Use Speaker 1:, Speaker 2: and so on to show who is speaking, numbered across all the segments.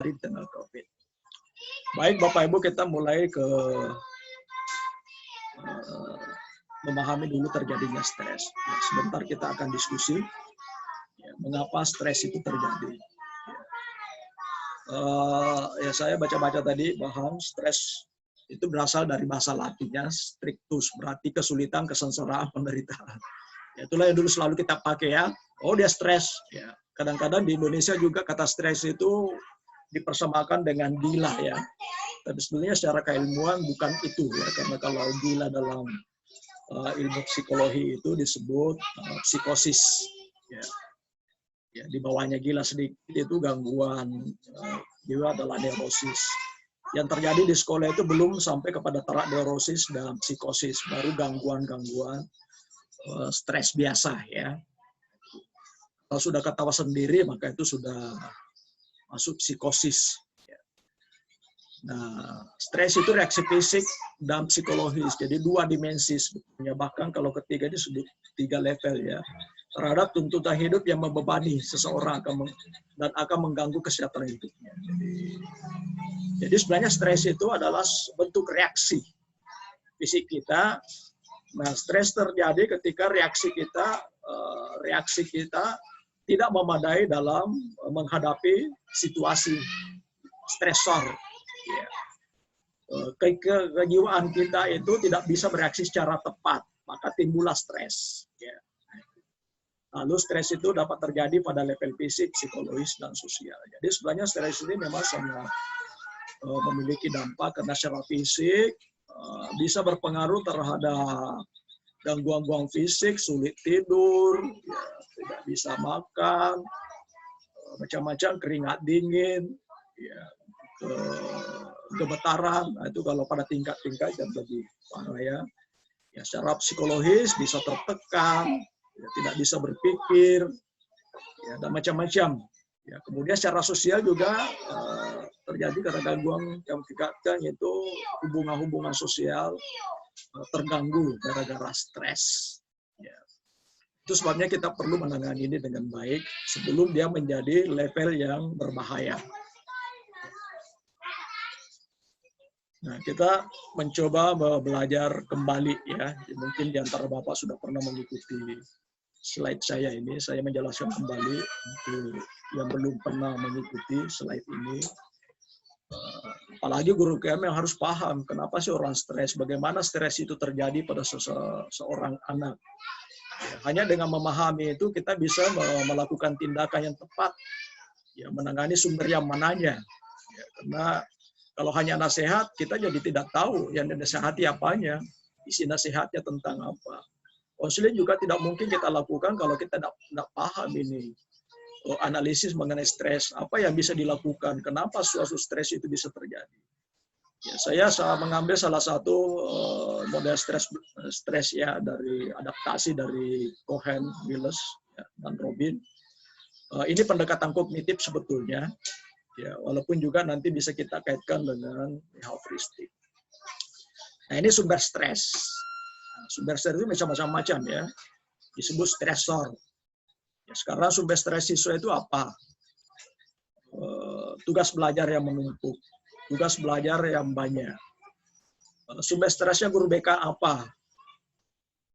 Speaker 1: di tengah COVID. Baik Bapak Ibu, kita mulai ke memahami dulu terjadinya stres. Sebentar kita akan diskusi mengapa stres itu terjadi. Saya baca-baca tadi bahwa stres itu berasal dari bahasa Latinnya strictus, berarti kesulitan, kesengsaraan, penderitaan. Itulah yang dulu selalu kita pakai ya. Oh dia stres. Ya. Kadang-kadang di Indonesia juga kata stres itu dipersamakan dengan gila ya. Tapi sebenarnya secara keilmuan bukan itu ya. Karena kalau gila dalam ilmu psikologi itu disebut psikosis. Ya. Ya, di bawahnya gila sedikit itu gangguan jiwa adalah neurosis. Yang terjadi di sekolah itu belum sampai kepada tahap neurosis dan psikosis, baru gangguan-gangguan stres biasa ya. Kalau sudah ketawa sendiri maka itu sudah masuk psikosis. Nah, stres itu reaksi fisik dan psikologis, jadi dua dimensi sebetulnya. Bahkan kalau ketiga ini disebut 3 level ya. Terhadap tuntutan hidup yang membebani seseorang dan akan mengganggu kesehatan hidupnya. Jadi sebenarnya stres itu adalah bentuk reaksi fisik kita. Nah, stres terjadi ketika reaksi kita tidak memadai dalam menghadapi situasi stresor. Ya. Kejiwaan kita itu tidak bisa bereaksi secara tepat, maka timbullah stres. Ya. Lalu stres itu dapat terjadi pada level fisik, psikologis, dan sosial. Jadi sebenarnya stres ini memang sangat memiliki dampak karena secara fisik bisa berpengaruh terhadap gangguan fisik, sulit tidur, ya, tidak bisa makan, macam-macam, keringat dingin, ya, gemetaran. Nah, itu kalau pada tingkat-tingkat yang lebih parah ya. Ya, secara psikologis bisa tertekan, ya, tidak bisa berpikir, ya, dan macam-macam. Ya, kemudian secara sosial juga terjadi karena gangguan yang tingkatkan, yaitu hubungan-hubungan sosial terganggu gara-gara stres. Ya. Itu sebabnya kita perlu menangani ini dengan baik sebelum dia menjadi level yang berbahaya. Nah, kita mencoba belajar kembali ya. Mungkin di antara Bapak sudah pernah mengikuti slide saya ini. Saya menjelaskan kembali untuk yang belum pernah mengikuti slide ini. Apalagi guru KM yang harus paham kenapa sih orang stres, bagaimana stres itu terjadi pada seorang anak. Ya, hanya dengan memahami itu kita bisa melakukan tindakan yang tepat, ya, menangani sumber yang mananya. Ya, karena kalau hanya nasihat, kita jadi tidak tahu yang dinasihati apanya, isi nasihatnya tentang apa. Konseling juga tidak mungkin kita lakukan kalau kita tidak paham ini. Analisis mengenai stres, apa yang bisa dilakukan, kenapa suatu stres itu bisa terjadi. Ya, saya mengambil salah satu model stres ya dari adaptasi dari Cohen, Willis, ya, dan Robin. Ini pendekatan kognitif sebetulnya, ya, walaupun juga nanti bisa kita kaitkan dengan heuristik. Nah, ini sumber stres. Nah, sumber stres itu macam-macam ya, disebut stresor. Ya, sekarang sumber stres siswa itu apa? Tugas belajar yang menumpuk, tugas belajar yang banyak. Sumber stresnya guru BK apa?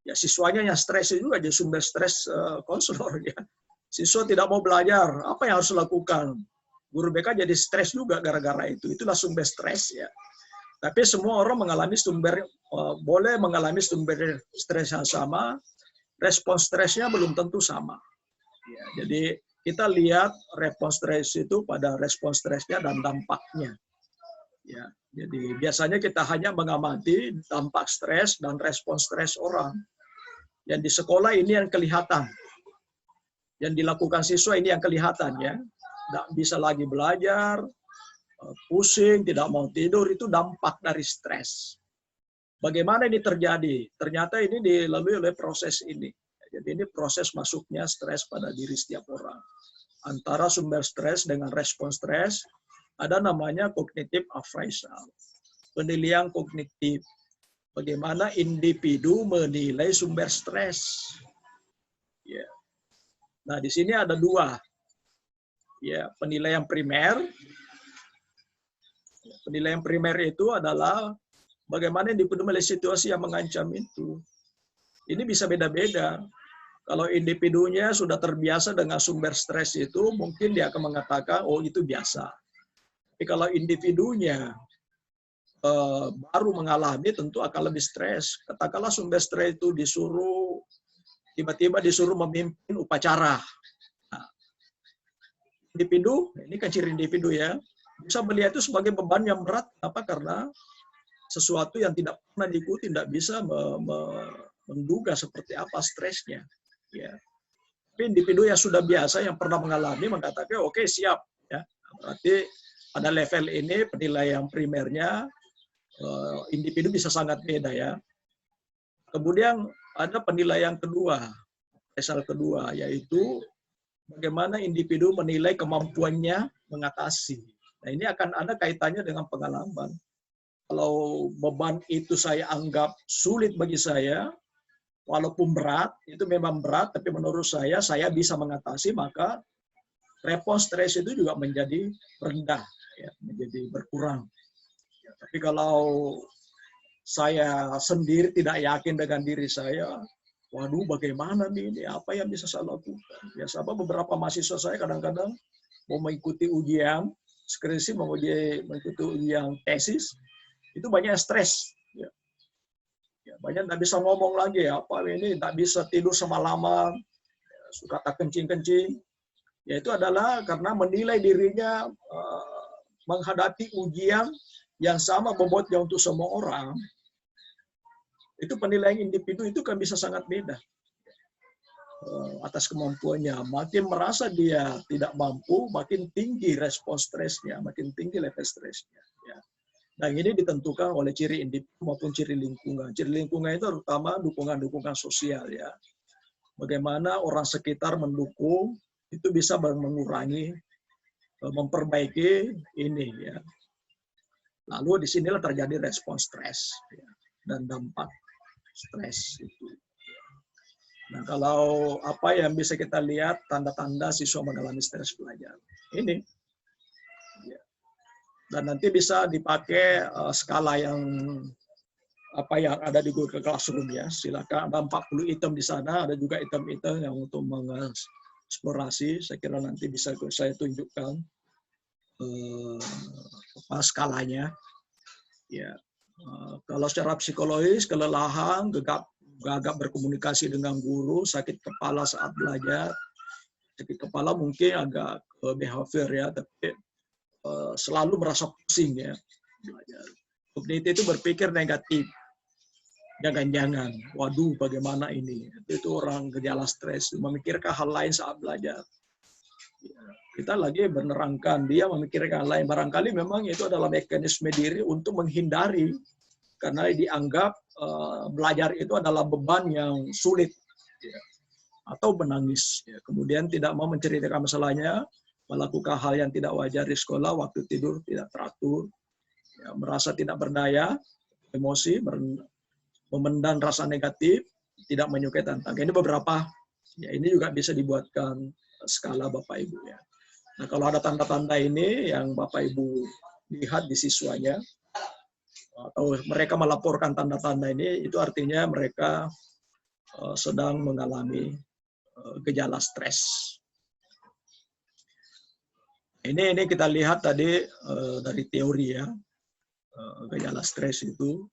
Speaker 1: Ya, siswanya yang stres itu aja sumber stres konselor ya. Siswa tidak mau belajar, apa yang harus dilakukan? Guru BK jadi stres juga gara-gara itu. Itulah sumber stres ya. Tapi semua orang boleh mengalami sumber stres yang sama, respons stresnya belum tentu sama. Ya, jadi kita lihat respons stres itu pada respons stresnya dan dampaknya. Ya, jadi biasanya kita hanya mengamati dampak stres dan respons stres orang. Yang di sekolah ini yang kelihatan. Yang dilakukan siswa ini yang kelihatan ya. Tidak bisa lagi belajar, pusing, tidak mau tidur, itu dampak dari stres. Bagaimana ini terjadi? Ternyata ini dilalui oleh proses ini. Jadi ini proses masuknya stres pada diri setiap orang. Antara sumber stres dengan respons stres, ada namanya cognitive appraisal. Penilaian kognitif. Bagaimana individu menilai sumber stres. Ya. Nah, di sini ada dua. Ya, penilaian primer Penilaian primer itu adalah bagaimana individu melihat situasi yang mengancam itu. Ini bisa beda-beda. Kalau individunya sudah terbiasa dengan sumber stres itu, mungkin dia akan mengatakan, oh itu biasa. Tapi kalau individunya baru mengalami, tentu akan lebih stres. Katakanlah sumber stres itu tiba-tiba disuruh memimpin upacara. Nah, individu, ini kan ciri individu ya, bisa melihat itu sebagai beban yang berat. Apa? Karena sesuatu yang tidak pernah diikuti, tidak bisa menduga seperti apa stresnya. Ya. Tapi individu yang sudah biasa, yang pernah mengalami, mengatakan, oke, siap. Ya. Berarti pada level ini penilaian primernya, individu bisa sangat beda ya. Kemudian ada penilaian kedua, asal kedua, yaitu bagaimana individu menilai kemampuannya mengatasi. Nah, ini akan ada kaitannya dengan pengalaman. Kalau beban itu saya anggap sulit bagi saya, walaupun berat, itu memang berat, tapi menurut saya bisa mengatasi, maka respons stres itu juga menjadi rendah, ya, menjadi berkurang. Ya, tapi kalau saya sendiri tidak yakin dengan diri saya, waduh bagaimana nih, ini apa yang bisa saya lakukan? Ya, sabab beberapa mahasiswa saya kadang-kadang mau mengikuti ujian skripsi, mau mengikuti ujian tesis, itu banyak stres. Ya, banyak tidak bisa ngomong lagi, apa ini tidak bisa tidur semalaman, suka tak kencing-kencing. Ya, itu adalah karena menilai dirinya menghadapi ujian yang sama bobotnya untuk semua orang. Itu penilaian individu itu kan bisa sangat beda atas kemampuannya. Makin merasa dia tidak mampu, makin tinggi respons stresnya, makin tinggi level stresnya. Ya. Nah, ini ditentukan oleh ciri individu maupun ciri lingkungan. Ciri lingkungan itu terutama dukungan-dukungan sosial ya. Bagaimana orang sekitar mendukung, itu bisa mengurangi, memperbaiki ini ya. Lalu disinilah terjadi respons stres ya, dan dampak stres itu. Nah, kalau apa yang bisa kita lihat tanda-tanda siswa mengalami stres belajar ini. Ya. Dan nanti bisa dipakai skala yang yang ada di Google Classroom ya. Silakan, ada 40 item di sana, ada juga item-item yang untuk mengeksplorasi. Saya kira nanti bisa saya tunjukkan skalanya. Ya. Kalau secara psikologis, kelelahan, gagap berkomunikasi dengan guru, sakit kepala saat belajar. Sakit kepala mungkin agak behavior ya, tapi selalu merasa pusing ya belajar. Kognitif itu berpikir negatif. Jangan-jangan, waduh bagaimana ini. Itu orang gejala stres, memikirkan hal lain saat belajar. Ya, kita lagi menerangkan, dia memikirkan hal lain. Barangkali memang itu adalah mekanisme diri untuk menghindari, karena dianggap belajar itu adalah beban yang sulit. Ya. Atau menangis. Ya. Kemudian tidak mau menceritakan masalahnya, melakukan hal yang tidak wajar di sekolah, waktu tidur tidak teratur, ya, merasa tidak berdaya, emosi, memendam rasa negatif, tidak menyukai tantangan. Ini beberapa, ya ini juga bisa dibuatkan skala Bapak Ibu ya. Nah, kalau ada tanda-tanda ini yang Bapak Ibu lihat di siswanya, atau mereka melaporkan tanda-tanda ini, itu artinya mereka sedang mengalami gejala stres. Ini kita lihat tadi dari teori ya, gejala stres itu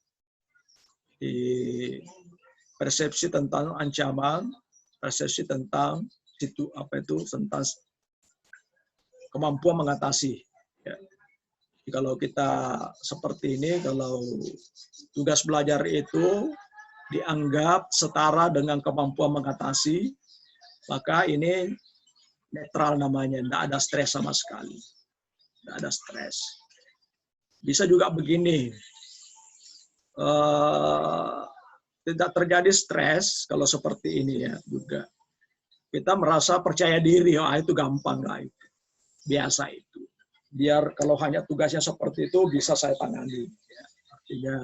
Speaker 1: di persepsi tentang ancaman, persepsi tentang tentang kemampuan mengatasi. Ya. Jadi kalau kita seperti ini, kalau tugas belajar itu dianggap setara dengan kemampuan mengatasi, maka ini netral namanya, tidak ada stres sama sekali. Tidak ada stres. Bisa juga begini, tidak terjadi stres kalau seperti ini ya juga. Kita merasa percaya diri, itu gampang lah itu. Biasa itu. Biar kalau hanya tugasnya seperti itu bisa saya tangani. Ya. Artinya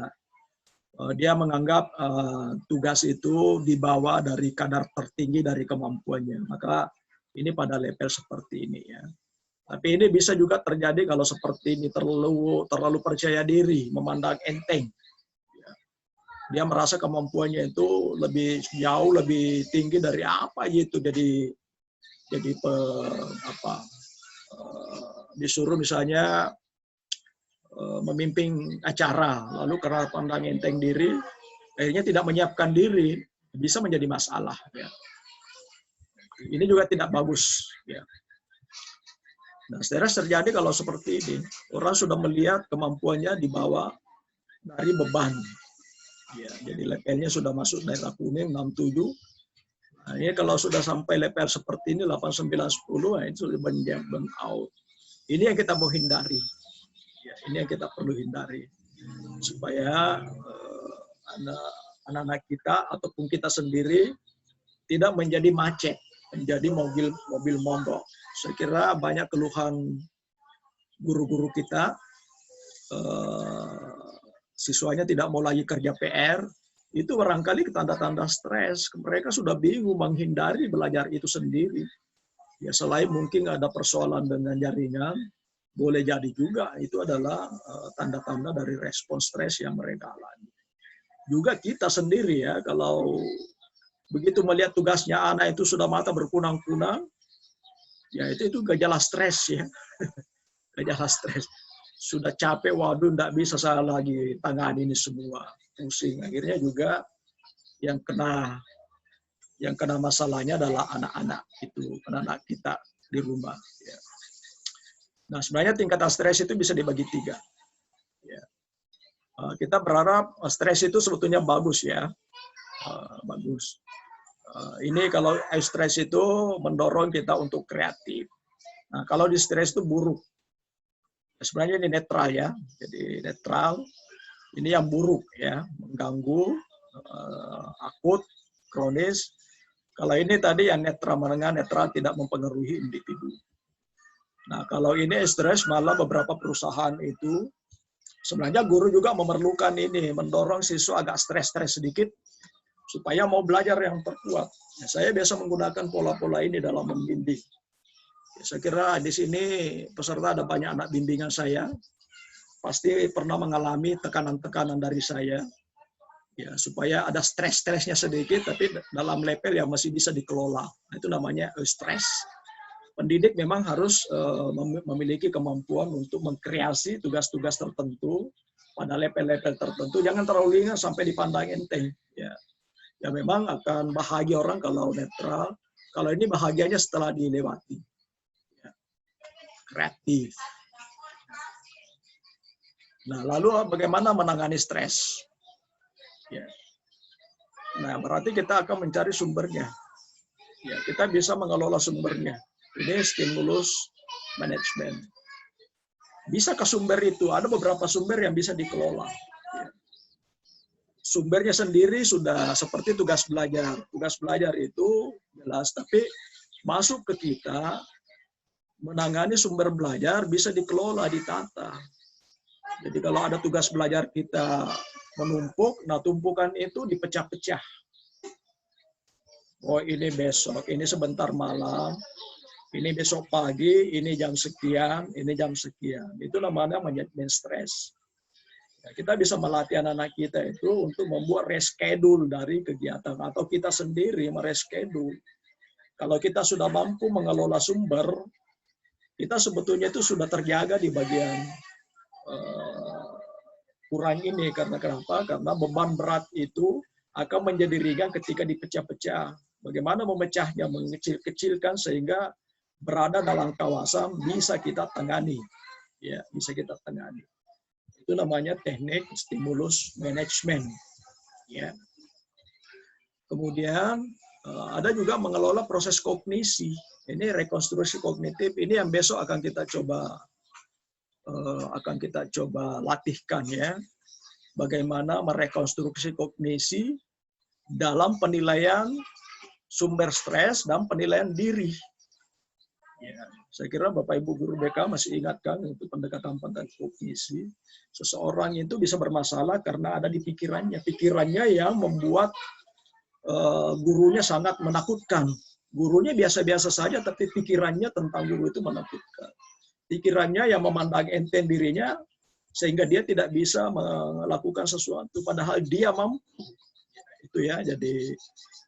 Speaker 1: dia menganggap tugas itu dibawa dari kadar tertinggi dari kemampuannya. Maka ini pada level seperti ini ya. Tapi ini bisa juga terjadi kalau seperti ini, terlalu percaya diri, memandang enteng. Dia merasa kemampuannya itu jauh lebih tinggi dari apa gitu. Jadi disuruh misalnya memimpin acara, lalu karena pandang enteng diri, akhirnya tidak menyiapkan diri, bisa menjadi masalah. Ya. Ini juga tidak bagus. Ya. Nah, stres terjadi kalau seperti ini. Orang sudah melihat kemampuannya di bawah dari beban. Ya, jadi levelnya sudah masuk daerah kuning 67. Nah, ini kalau sudah sampai level seperti ini 8, 9, 10, nah itu sudah burn out. Ini yang kita mau hindari. Ya, ini yang kita perlu hindari supaya anak-anak kita ataupun kita sendiri tidak menjadi macet, menjadi mobil mondok. Saya kira banyak keluhan guru-guru kita, siswanya tidak mau lagi kerja PR, itu barangkali tanda-tanda stres. Mereka sudah bingung menghindari belajar itu sendiri. Ya, selain mungkin ada persoalan dengan jaringan, boleh jadi juga itu adalah tanda-tanda dari respon stres yang mereka alami. Juga kita sendiri ya, kalau begitu melihat tugasnya anak itu sudah mata berkunang-kunang, ya itu gejala stres ya. Gejala stres. Sudah capek, waduh, tidak bisa saya lagi tangani ini semua, pusing. Akhirnya juga yang kena masalahnya adalah anak-anak itu, anak-anak kita di rumah. Ya. Nah, sebenarnya tingkatan stres itu bisa dibagi 3. Ya. Kita berharap stres itu sebetulnya bagus ya, bagus. Ini kalau stres itu mendorong kita untuk kreatif. Nah, kalau di stres itu buruk. Sebenarnya ini netral ya, jadi netral. Ini yang buruk ya, mengganggu, akut, kronis. Kalau ini tadi yang netral, menengah, netral, tidak mempengaruhi individu. Nah, kalau ini stres, malah beberapa perusahaan itu, sebenarnya guru juga memerlukan ini, mendorong siswa agak stres-stres sedikit, supaya mau belajar yang terkuat. Ya, saya biasa menggunakan pola-pola ini dalam membimbing. Saya kira di sini peserta ada banyak anak bimbingan saya, pasti pernah mengalami tekanan-tekanan dari saya, ya supaya ada stres-stresnya sedikit, tapi dalam level yang masih bisa dikelola. Nah, itu namanya stres. Pendidik memang harus memiliki kemampuan untuk mengkreasi tugas-tugas tertentu pada level-level tertentu. Jangan terlalu ringan sampai dipandang enteng. Ya memang akan bahagia orang kalau netral. Kalau ini bahagianya setelah dilewati. Kreatif. Nah, lalu bagaimana menangani stres? Ya. Nah, berarti kita akan mencari sumbernya. Ya, kita bisa mengelola sumbernya. Ini stimulus manajemen. Bisa ke sumber itu, ada beberapa sumber yang bisa dikelola. Ya. Sumbernya sendiri sudah seperti tugas belajar. Tugas belajar itu jelas, tapi masuk ke kita, menangani sumber belajar bisa dikelola, ditata. Jadi kalau ada tugas belajar kita menumpuk, nah tumpukan itu dipecah-pecah. Oh ini besok, ini sebentar malam, ini besok pagi, ini jam sekian, ini jam sekian. Itu namanya manajemen stres. Ya, kita bisa melatih anak-anak kita itu untuk membuat reschedule dari kegiatan, atau kita sendiri mereschedule. Kalau kita sudah mampu mengelola sumber, kita sebetulnya itu sudah terjaga di bagian kurang ini. Karena kenapa? Karena beban berat itu akan menjadi ringan ketika dipecah-pecah. Bagaimana memecahnya, mengecil-kecilkan sehingga berada dalam kawasan bisa kita tangani. Ya, bisa kita tangani. Itu namanya teknik stimulus manajemen. Ya. Kemudian ada juga mengelola proses kognisi. Ini rekonstruksi kognitif, ini yang besok akan kita coba latihkan ya. Bagaimana merekonstruksi kognisi dalam penilaian sumber stres dan penilaian diri. Ya, saya kira Bapak Ibu guru BK masih ingatkan untuk pendekatan kognisi. Seseorang itu bisa bermasalah karena ada di pikirannya yang membuat gurunya sangat menakutkan. Gurunya biasa-biasa saja, tapi pikirannya tentang guru itu menakutkan. pikirannya yang memandang enteng dirinya, sehingga dia tidak bisa melakukan sesuatu, padahal dia mampu. Itu ya, jadi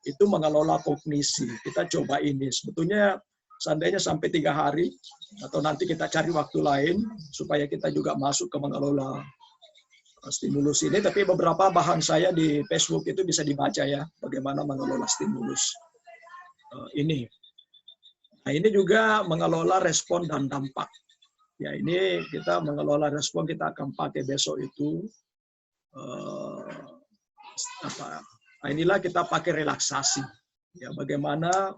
Speaker 1: itu mengelola kognisi. Kita coba ini. Sebetulnya seandainya sampai 3 hari, atau nanti kita cari waktu lain, supaya kita juga masuk ke mengelola stimulus ini. Tapi beberapa bahan saya di Facebook itu bisa dibaca ya, bagaimana mengelola stimulus ini. Nah, ini juga mengelola respon dan dampak. Ya, ini kita mengelola respon, kita akan pakai besok itu. Nah, inilah kita pakai relaksasi. Ya, bagaimana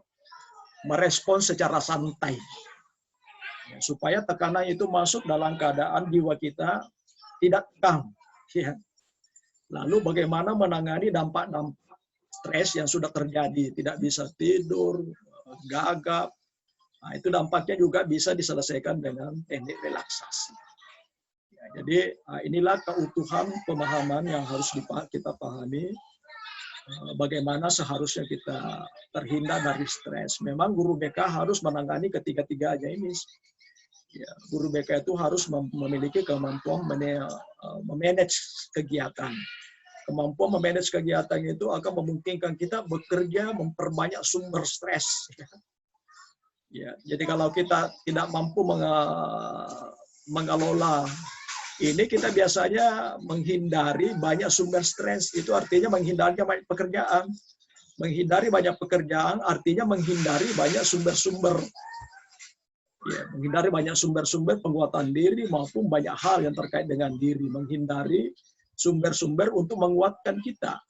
Speaker 1: merespon secara santai. Ya, supaya tekanan itu masuk dalam keadaan jiwa kita tidak tegang. Ya. Lalu bagaimana menangani dampak-dampak stres yang sudah terjadi, tidak bisa tidur, gagap. Nah, itu dampaknya juga bisa diselesaikan dengan teknik relaksasi. Ya, jadi inilah keutuhan pemahaman yang harus kita pahami, bagaimana seharusnya kita terhindar dari stres. Memang guru BK harus menangani ketiga-tiganya ini. Ya, guru BK itu harus memiliki kemampuan memanage kegiatan. Kemampuan memanage kegiatan itu akan memungkinkan kita bekerja memperbanyak sumber stres. Ya, jadi kalau kita tidak mampu mengelola ini, kita biasanya menghindari banyak sumber stres. Itu artinya menghindari banyak pekerjaan. Menghindari banyak pekerjaan artinya menghindari banyak sumber-sumber. Ya, menghindari banyak sumber-sumber penguatan diri maupun banyak hal yang terkait dengan diri. Menghindari sumber-sumber untuk menguatkan kita.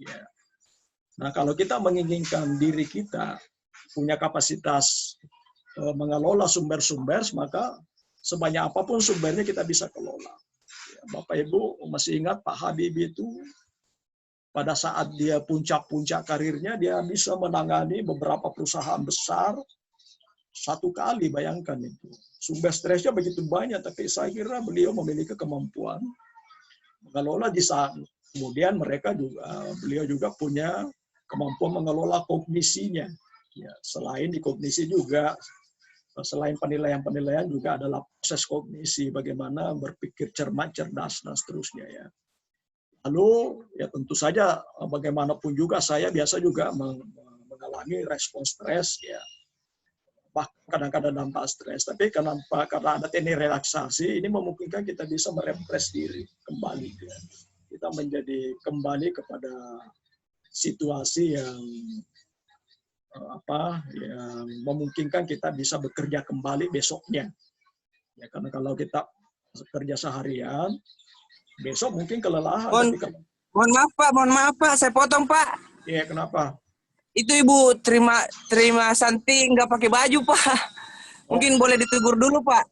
Speaker 1: Ya. Nah, kalau kita menginginkan diri kita punya kapasitas mengelola sumber-sumber, maka sebanyak apapun sumbernya kita bisa kelola. Ya, Bapak Ibu masih ingat Pak Habibie itu pada saat dia puncak-puncak karirnya, dia bisa menangani beberapa perusahaan besar satu kali, bayangkan itu. Sumber stresnya begitu banyak, tapi saya kira beliau memiliki kemampuan mengelola di saat. Kemudian beliau juga punya kemampuan mengelola kognisinya. Ya, selain di kognisi juga, selain penilaian-penilaian juga adalah proses kognisi, bagaimana berpikir cermat, cerdas, dan seterusnya ya. Lalu ya tentu saja bagaimanapun juga saya biasa juga mengalami respon stres ya. Bahkan kadang-kadang dampak stres. Tapi karena ada teknik relaksasi, ini memungkinkan kita bisa merefresh diri kembali. Ya. Kita menjadi kembali kepada situasi yang yang memungkinkan kita bisa bekerja kembali besoknya. Ya, karena kalau kita bekerja seharian, besok mungkin kelelahan.
Speaker 2: Mohon maaf Pak, saya potong Pak.
Speaker 1: Iya, kenapa?
Speaker 2: Itu Ibu Terima Santi nggak pakai baju Pak. Mungkin boleh ditegur dulu Pak.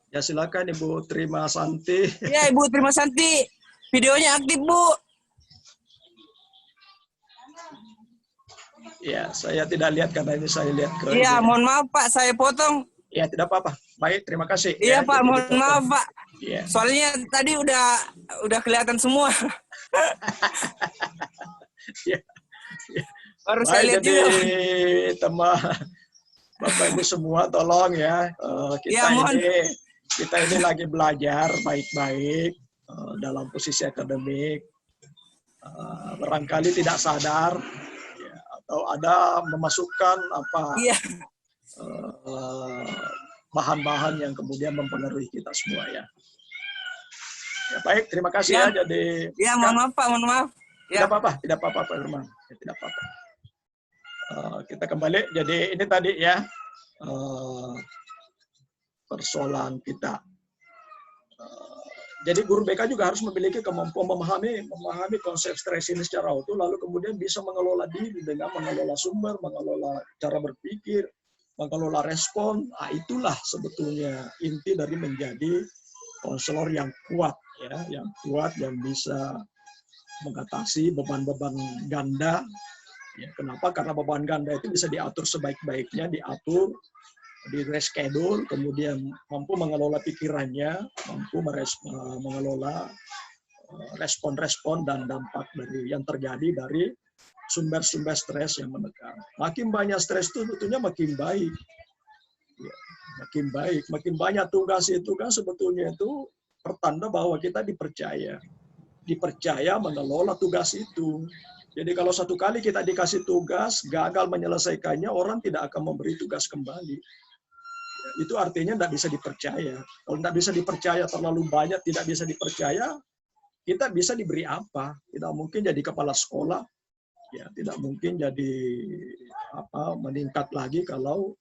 Speaker 1: Ya silakan Ibu Terima Santi.
Speaker 2: Iya Ibu Terima Santi, videonya aktif Bu.
Speaker 1: Ya, saya tidak lihat karena ini saya lihat ke.
Speaker 2: Iya, mohon maaf Pak, saya potong.
Speaker 1: Ya, tidak apa-apa. Baik, terima kasih.
Speaker 2: Iya
Speaker 1: ya,
Speaker 2: Pak, mohon maaf Pak.
Speaker 1: Ya.
Speaker 2: Soalnya tadi udah kelihatan semua.
Speaker 1: Ya.
Speaker 2: Baru
Speaker 1: Baik,
Speaker 2: saya lihat
Speaker 1: jadi
Speaker 2: juga.
Speaker 1: teman Bapak Ibu semua tolong ya, kita ini lagi belajar baik-baik dalam posisi akademik. Barangkali tidak sadar ya, atau ada memasukkan bahan-bahan yang kemudian mempengaruhi kita semua ya. Ya baik, terima kasih ya. Jadi
Speaker 2: ya mohon maaf Pak, mohon maaf.
Speaker 1: Tidak apa-apa Pak Herman. Ya, tidak apa-apa. Kita kembali. Jadi ini tadi ya persoalan kita. Jadi guru BK juga harus memiliki kemampuan memahami konsep stres ini secara utuh, lalu kemudian bisa mengelola diri dengan mengelola sumber, mengelola cara berpikir, mengelola respon. Nah, itulah sebetulnya inti dari menjadi konselor yang kuat ya, yang bisa mengatasi beban-beban ganda. Ya, kenapa? Karena beban ganda itu bisa diatur sebaik-baiknya, diatur, di reschedule, kemudian mampu mengelola pikirannya, mampu mengelola respon-respon dan dampak dari yang terjadi dari sumber-sumber stres yang menekan. Makin banyak stres itu tentunya makin baik. Ya. makin baik, makin banyak tugas itu kan sebetulnya itu pertanda bahwa kita dipercaya mengelola tugas itu. Jadi kalau satu kali kita dikasih tugas, gagal menyelesaikannya, orang tidak akan memberi tugas kembali. Itu artinya tidak bisa dipercaya. Kalau tidak bisa dipercaya terlalu banyak, tidak bisa dipercaya, kita bisa diberi apa? Tidak mungkin jadi kepala sekolah, ya tidak mungkin jadi meningkat lagi kalau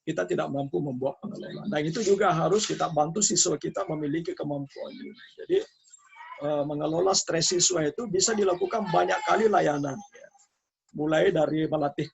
Speaker 1: kita tidak mampu membuat pengelolaan. Nah itu juga harus kita bantu siswa kita memiliki kemampuan ini. Jadi mengelola stres siswa itu bisa dilakukan banyak kali layanan, mulai dari melatih